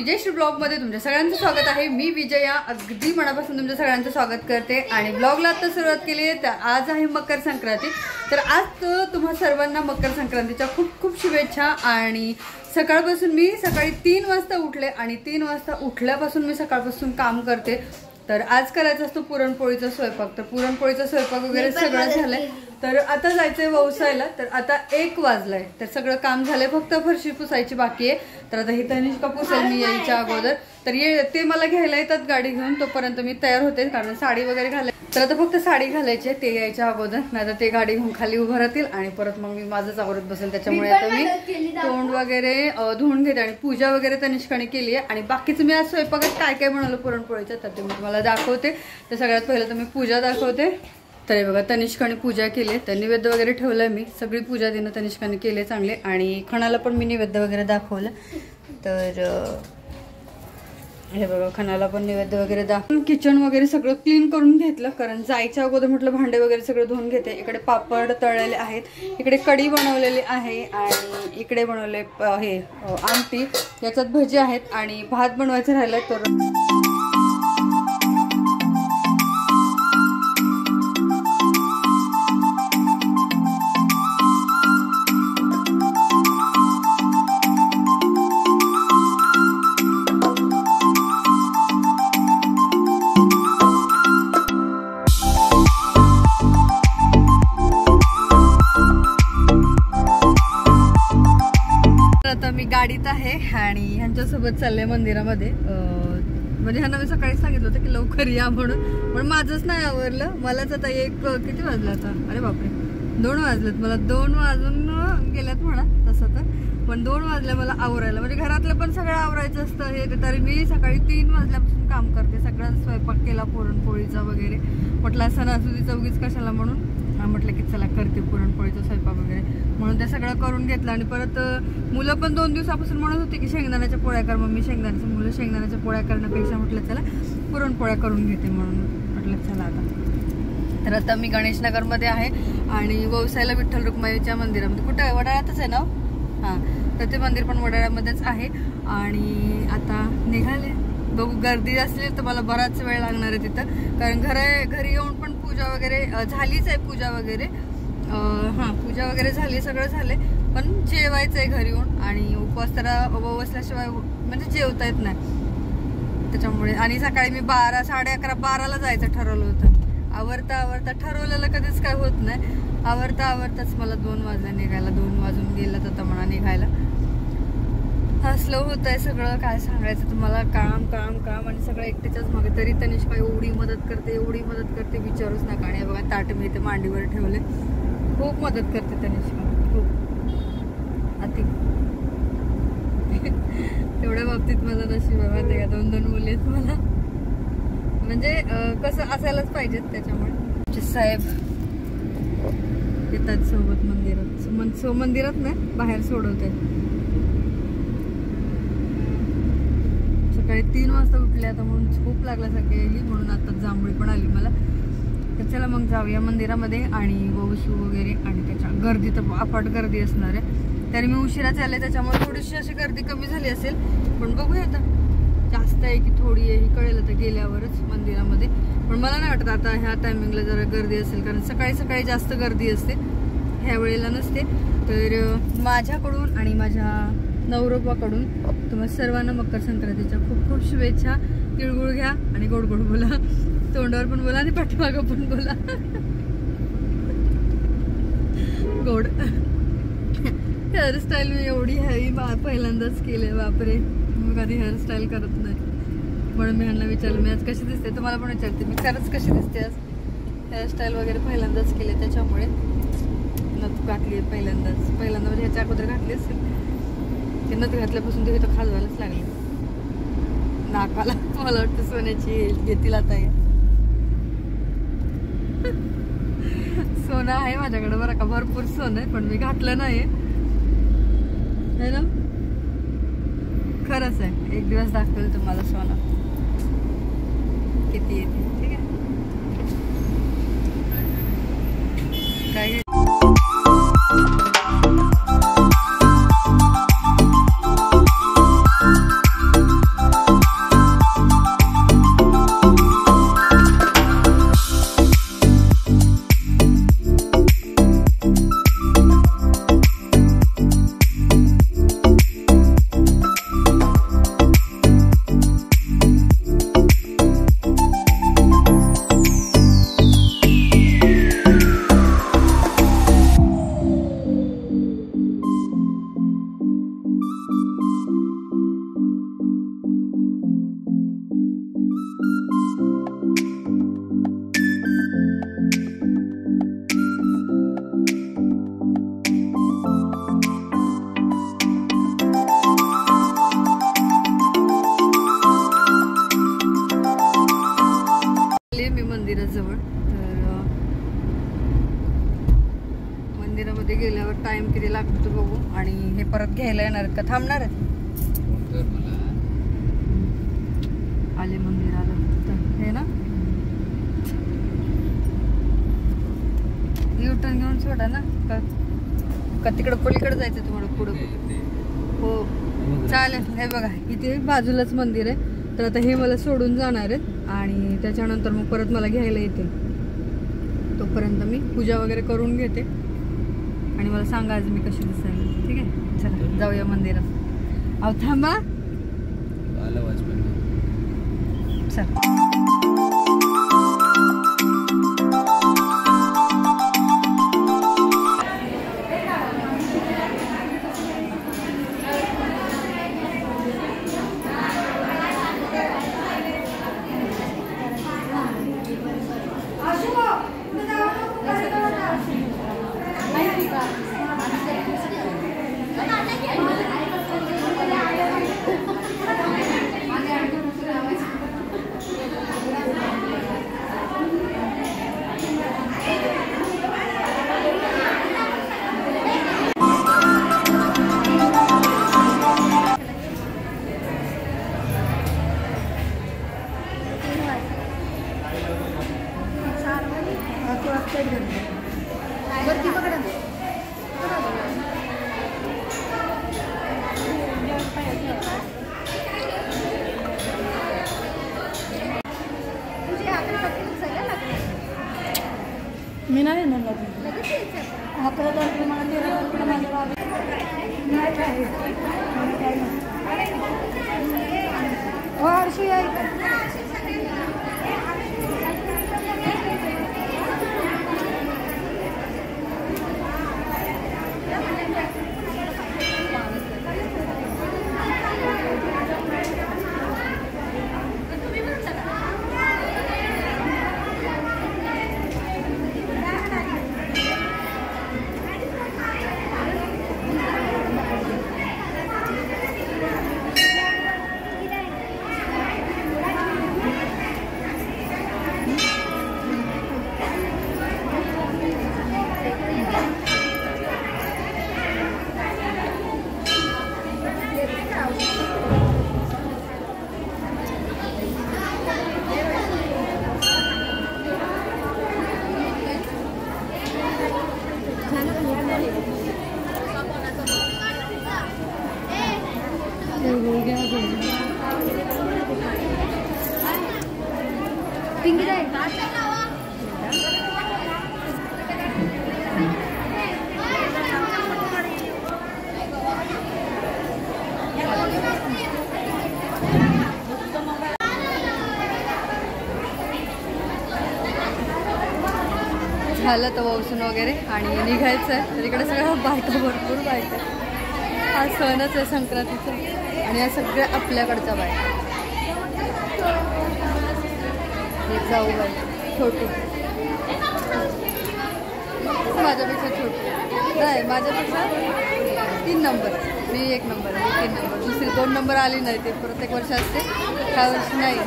विजयश्री blog मध्ये तुमच्या सगळ्यांचं स्वागत आहे। मी विजया अगदी मनापासून तुमच्या सगळ्यांचं स्वागत करते आणि ब्लॉगला आता सुरुवात केली आहे। तर आज आहे मकर संक्रांती। तर आज तुम्हा सर्वांना मकर संक्रांतीच्या खूप खूप शुभेच्छा। आणि सकाळपासून मी सकाळी 3 वाजता उठले आणि 3 वाजता उठल्यापासून मी सकाळपासून काम करते। तर आज करायचा असतो पुरणपोळीचा स्वयंपाक। तर पुरणपोळीचा स्वयंपाक वगैरे सगळं झालंय। तर आता जायचंय वौसायला। तर आता 1 वाजलाय। तर सगळं काम झालंय, फक्त फरशी पुसायची बाकी आहे। तर आता ही तनिष्का पुसेल मी यायच्या अगोदर। तर ते मला घ्यायला येतात गाडी घेऊन, तोपर्यंत मी तयार होते कारण साडी वगैरे घालायची। तर आता फक्त साडी घालायची आहे ते यायच्या अगोदर। नाही तर ते गाडी घेऊन खाली उभं राहतील आणि परत मग मी माझंच आवरत बसेल। त्याच्यामुळे आता मी तोंड वगैरे धुवून घेते आणि पूजा वगैरे तनिष्काने केली आहे। आणि बाकीचं मी आज स्वयंपाकात काय काय बनवलं पुरणपोळीचं तर ते मी तुम्हाला दाखवते। तर सगळ्यात पहिलं तर मी पूजा दाखवते। तर हे बघा तनिष्काने पूजा केली। तर नैवेद्य वगैरे ठेवलंय मी, सगळी पूजा तिनं तनिष्काने केले चांगले। आणि खणाला पण मी नैवेद्य वगैरे दाखवलं। तर हे बघा खणाला पण नैवेद्य वगैरे दाखवून किचन वगैरे सगळं क्लीन करून घेतलं कारण जायच्या अगोदर म्हटलं भांडे वगैरे सगळं धुवून घेते। इकडे पापड तळलेले आहेत, इकडे कढी बनवलेली आहे आणि इकडे बनवले हे आमटी, याच्यात भजी आहेत आणि भात बनवायचं राहिलं। तर आता मी गाडीत आहे आणि ह्यांच्यासोबत चालले मंदिरामध्ये। म्हणजे ह्यांना मी सकाळी सांगितलं होतं की लवकर या म्हणून, पण माझंच नाही आवरलं। मलाच आता किती वाजलं आता, अरे बापरे 2 वाजलेत मला। 2 वाजून गेल्यात म्हणा तसं तर, पण 2 वाजले मला आवरायला। म्हणजे घरातलं पण सगळं आवरायचं असतं हे। तरी मी सकाळी 3 वाजल्यापासून काम करते। सगळं स्वयंपाक केला पुरणपोळीचा वगैरे। म्हटलं सणासुदीचा उगीच कशाला म्हणून म्हटलं की चला करते पुरणपोळीचा स्वयंपाक वगैरे, म्हणून ते सगळं करून घेतलं। आणि परत मुलं पण 2 दिवसापासून म्हणत होती की शेंगदाण्याच्या पोळ्या कर मम्मी, मुलं शेंगदाण्याच्या पोळ्या करण्यापेक्षा म्हटलं चला पुरणपोळ्या करून घेते, म्हणून म्हटलं चला आता। तर आता मी गणेशनगरमध्ये आहे आणि वौसायला विठ्ठल रुक्माईच्या मंदिरामध्ये, कुठं आहे वडाळ्यातच आहे ना। हां, तर ते मंदिर पण वडाळ्यामध्येच आहे। आणि आता निघाले, बघू गर्दी असली तर मला बराच वेळ लागणार आहे तिथं, कारण घरी येऊन पण पूजा वगैरे झालीच आहे पूजा वगैरे। हां, पूजा वगैरे झाली, सगळं झाले, पण जेवायचं आहे घरी येऊन। आणि उपवास तर बसल्याशिवाय म्हणजे जेवता येत नाही त्याच्यामुळे। आणि सकाळी मी 12, 11:30, 12ला जायचं ठरवलं होतं। आवरता ठरवलेलं कधीच काय होत नाही। आवरताच मला 2 वाजले निघायला। 2 वाजून गेलं तर म्हणा निघायला। हसलं होत आहे सगळं, काय सांगायचं तुम्हाला। काम काम काम आणि सगळं एकट्याच्याच मागे। तरी तनिष्का एवढी मदत करते विचारूच नका। आणि बघा ताट मी इथे मांडीवर ठेवले, खूप मदत करते तनिष्का, खूप अति। तेवढ्या बाबतीत माझं नशीब आहे माहिती का, 2 मुली आहेत मला। म्हणजे कसं असायलाच पाहिजेत त्याच्यामुळे। साहेब येतात सोबत मंदिरात नाही, बाहेर सोडवतात। सकाळी 3 वाजता उठले आता, म्हणून झोप लागल्यासारखी गेली, म्हणून आता जांभळी पण आली मला। तर चला मग जाऊया मंदिरामध्ये आणि वौसू वगैरे। आणि त्याच्या गर्दी तर अफाट गर्दी असणार आहे। तरी मी उशिरा चालले त्याच्यामुळे थोडीशी अशी गर्दी कमी झाली असेल, पण बघूया आता जास्त आहे की थोडी आहे ही कळेल आता गेल्यावरच मंदिरामध्ये। पण मला नाही वाटत आता ह्या टायमिंगला जरा गर्दी असेल, कारण सकाळी जास्त गर्दी असते, ह्या वेळेला नसते। तर माझ्याकडून आणि माझ्या नवरोबाकडून तुम्हाला सर्वांना मकर संक्रांतीच्या खूप खूप शुभेच्छा। तिळगुळ घ्या आणि गोड गोड बोला, तोंडावर पण बोला आणि पाठीमागं पण बोला गोड। हेअरस्टाईल मी एवढी हॅवी पहिल्यांदाच केली, बापरे मी कधी हेअरस्टाईल करत नाही। म्हणून मी ह्यांना विचारलं मी आज कशी दिसते, तुम्हाला पण विचारते मी खरंच कशी दिसते आज। हेअरस्टाईल वगैरे पहिल्यांदाच केले त्याच्यामुळे नथ घातली आहे पहिल्यांदा म्हणजे ह्याच्या अगोदर घातली असेल। ते नथ घातल्यापासून ते इथं खाजवायलाच लागले नाकाला। मला वाटतं सोन्याची घेतील आता हे। सोनं आहे माझ्याकडे बरं का, भरपूर सोनं आहे, पण मी घातलं नाही है ना। खरंच आहे, एक दिवस दाखवेल तुम्हाला सोनं किती येते, ठीक आहे काय। परत घ्यायला येणार आहेत का थांबणार आहेत? आले मंदिर आलं हे ना, युटर्न घेऊन सोडा ना का तिकडं पलीकडे जायचं तुम्हाला पुढं? हो चालेल. हे बघा इथे बाजूलाच मंदिर आहे, तर आता हे मला सोडून जाणार आहेत आणि त्याच्यानंतर मग परत मला घ्यायला येतील. तोपर्यंत मी पूजा वगैरे करून घेते आणि मला सांगा आज मी कशी दिसायला. ठीक आहे, चला जाऊया मंदिरात. अहो थांबा चल. मी नाही येणार हर्षी आहे. झालं तर वसून वगैरे आणि निघायचं आहे. तर इकडे सगळ्या बायका, भरपूर बायका. हा सणच आहे संक्रांतीचा आणि या सगळ्या आपल्याकडच्या बायका. जाऊ बाई छोटी, माझ्यापेक्षा छोटी नाही, माझ्यापेक्षा 3 नंबर, मी 1 नंबर आहे, 3 नंबर. दुसरी 2 नंबर आली नाही, ते प्रत्येक वर्ष असते, ह्या वर्षी नाही.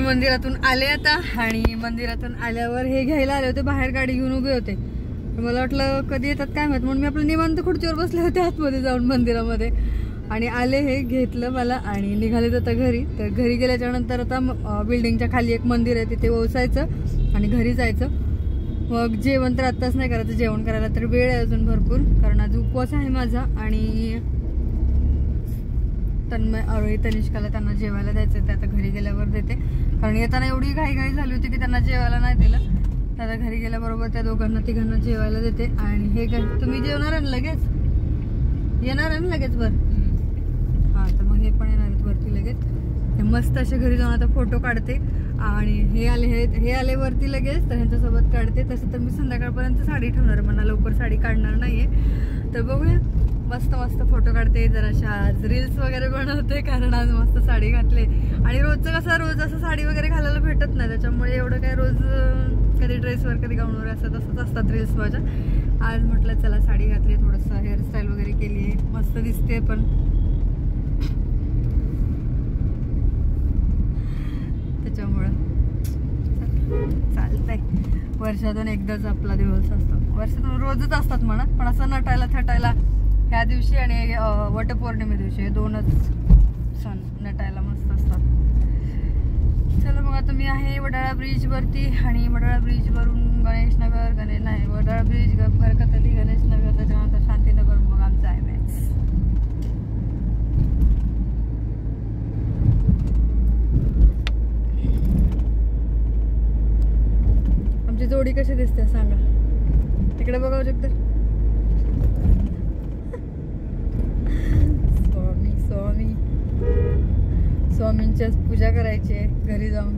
मंदिरातून आले आता आणि मंदिरातून आल्यावर हे घ्यायला आले होते, बाहेर गाडी घेऊन उभे होते. मला वाटलं कधी येतात काय माहित, म्हणून मी आपलं निवांत खुर्चीवर बसले होते आतमध्ये जाऊन मंदिरामध्ये. आणि आले, हे घेतलं मला आणि निघाले आता घरी. तर घरी गेल्याच्या नंतर आता बिल्डिंगच्या खाली एक मंदिर आहे, तिथे ओसायचं आणि घरी जायचं. मग जेवण तर आत्ताच नाही करायचं, जेवण करायला तर वेळ आहे अजून भरपूर, कारण आज उपवास आहे माझा. आणि तन्मय, अरोही, तनिष्काला त्यांना जेवायला द्यायचं, ते आता घरी गेल्यावर देते. कारण येताना एवढी घाई झाली होती की त्यांना जेवायला नाही दिलं. तर आता घरी गेल्याबरोबर त्या दोघांना तिघांना जेवायला देते. आणि हे काय तुम्ही जेवणार आहे लगेच, येणार आहे ना लगेच वर? हां, तर मग हे पण येणार आहेत वरती लगेच. ते मस्त असे घरी जाऊन आता फोटो काढते. आणि हे आले वरती लगेच, तर ह्यांच्यासोबत काढते. तसं तर मी संध्याकाळपर्यंत साडी ठेवणार आहे, मला लवकर साडी काढणार नाहीये. तर बघूया, मस्त मस्त फोटो काढते. जराशा आज रील्स वगैरे बनवते, कारण आज मस्त साडी घातले. आणि रोजचं कसं, रोज असं साडी वगैरे घालायला भेटत नाही, त्याच्यामुळे एवढं काय रोज कधी ड्रेसवर कधी गाऊनवर असं तसंच असतात रील्स माझ्या. आज म्हटलं चला साडी घातली, थोडंसं हेअरस्टाईल वगैरे केली आहे, मस्त दिसते. पण त्याच्यामुळं चालतंय. वर वर्षातून एकदाच आपला दिवस असतो. वर्षातून रोजच असतात म्हणा, पण असं नटायला थटायला ह्या दिवशी आणि वटपौर्णिमे दिवशी हे दोनच सण नटायला मस्त असतात. चला मग आता मी आहे वडाळा ब्रिजवरती आणि वडाळा ब्रिजवरून गणेशनगर वडाळा ब्रिज बरकतली गणेशनगर त्याच्यानंतर शांतीनगर मग आमचं आहे मॅक्स. आमची जोडी कशी दिसते सांगा, तिकडे बघावं शकतं. स्वामी स्वामींच्याच पूजा करायची आहे घरी जाऊन.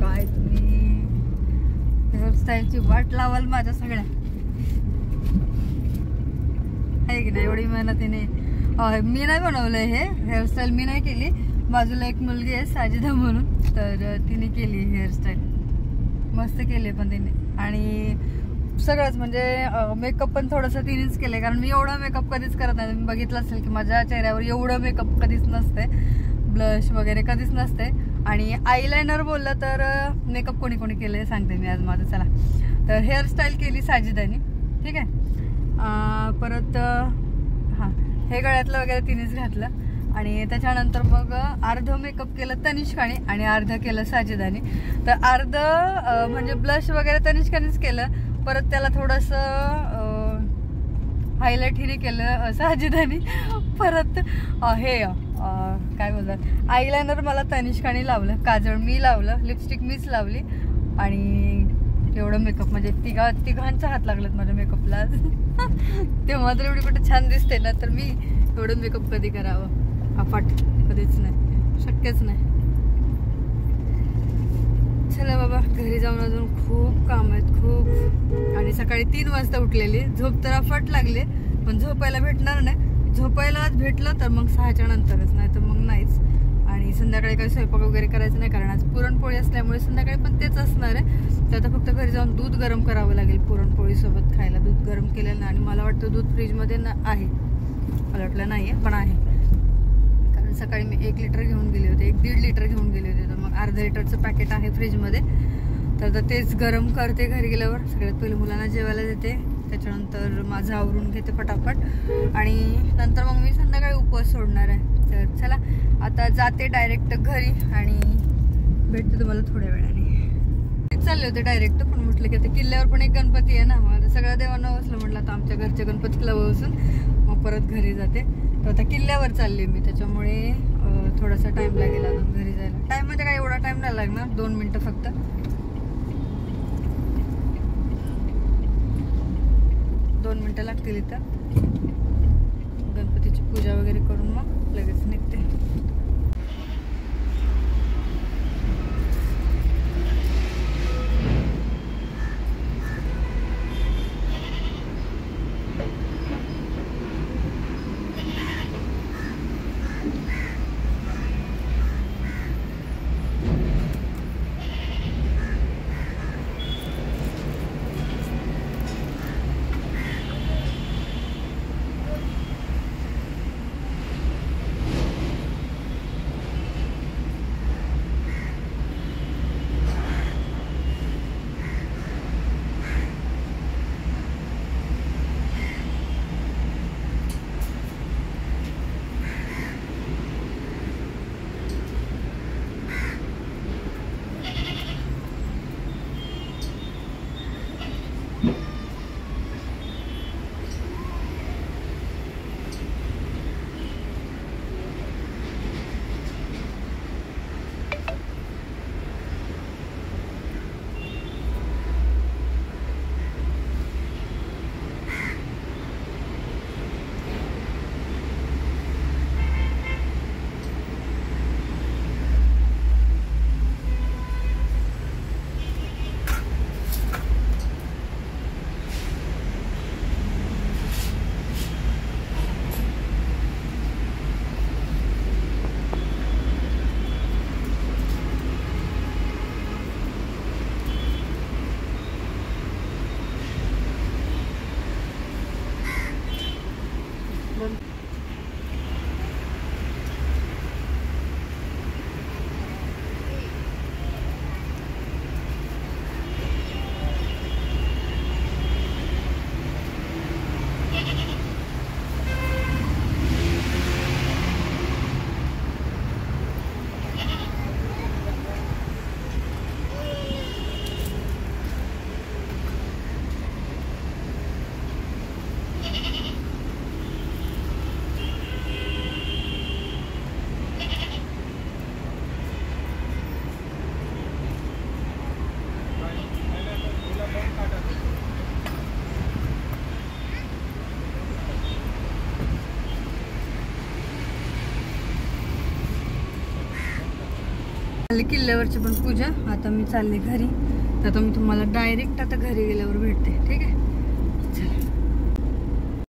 काय तुम्ही हेअरस्टाईलची वाट लावाल माझ्या सगळ्या, आहे की नाही? एवढी मेहनतीने मी नाही बनवलंय हे हेअरस्टाईल, मी नाही केली. बाजूला एक मुलगी आहे साजिदा म्हणून, तर तिने केली हेअरस्टाईल, मस्त केली पण तिने. आणि सगळंच म्हणजे मेकअप पण थोडंसं तिनेच केलं, कारण मी एवढा मेकअप कधीच करत नाही. तुम्ही बघितलं असेल की माझ्या चेहऱ्यावर एवढं मेकअप कधीच नसते, ब्लश वगैरे कधीच नसते. आणि आयलायनर बोललं तर मेकअप कोणी कोणी केलं सांगते मी आज माझं. चला, तर हेअरस्टाईल केली साजिदानी, ठीक आहे. परत हां, हे गळ्यातलं वगैरे तिनेच घातलं. आणि त्याच्यानंतर मग अर्ध मेकअप केलं तनिष्काने आणि अर्ध केलं साजिदानी. तर अर्ध म्हणजे ब्लश वगैरे तनिष्कानेच केलं, परत त्याला थोडंसं हायलाईट हिने केलं साजिदानी. परत हे काय बोलतात आयलायनर मला तनिष्काने लावलं, काजळ मी लावलं, लिपस्टिक मीच लावली. आणि एवढं मेकअप म्हणजे तिघांचा हात लागलेत माझ्या मेकअपला आज. तेव्हा तर एवढी कुठे छान दिसते ना, तर मी एवढं मेकअप कधी करावं अफाट, कधीच नाही, शक्यच नाही. चला बाबा, घरी जाऊन अजून खूप काम आहेत, खूप. आणि सकाळी 3 वाजता उठलेली, झोप तर अफाट लागले, पण झोपायला भेटणार नाही. झोपायला आज भेटलं तर मग 6च्या नंतरच, नाही तर मग नाहीच. आणि संध्याकाळी काही स्वयंपाक वगैरे करायचं नाही, कारण आज पुरणपोळी असल्यामुळे संध्याकाळी पण तेच असणार आहे. तर आता फक्त घरी जाऊन दूध गरम करावं लागेल पुरणपोळीसोबत खायला. दूध गरम केलेलं नाही, आणि मला वाटतं दूध फ्रीजमध्ये आहे, मला वाटलं नाही आहे पण आहे. कारण सकाळी मी 1 लिटर घेऊन गेले होते, 1-1.5 लिटर घेऊन गेले होते, तर मग अर्धा लिटरचं पॅकेट आहे फ्रीजमध्ये. तर तेच गरम करते घरी गेल्यावर. सगळ्यात पहिले मुलांना जेवायला देते, त्याच्यानंतर माझं आवरून घेते पटापट, आणि नंतर मग मी संध्याकाळी उपवास सोडणार आहे. तर चला आता जाते डायरेक्ट घरी आणि भेटते तुम्हाला थोड्या वेळाने. चालले होते डायरेक्ट, पण म्हटलं की आता किल्ल्यावर पण एक गणपती आहे ना, मला सगळ्या देवांना बसलं, म्हटलं आता आमच्या घरच्या गणपतीला बसून मग परत घरी जाते. तर आता किल्ल्यावर चालले मी, त्याच्यामुळे थोडासा टाइम लागेल अजून घरी जायला. टाइम म्हणजे काय एवढा टाइम नाही लागणार, 2 मिनटं फक्त. 2 मिनटं लागतील इथं. गणपतीची पूजा वगैरे करून मग लगेच निघते. झाली किल्ल्यावरची पण पूजा. आता मी चालले घरी. तर आता मी तुम्हाला डायरेक्ट आता घरी गेल्यावर भेटते. ठीक आहे.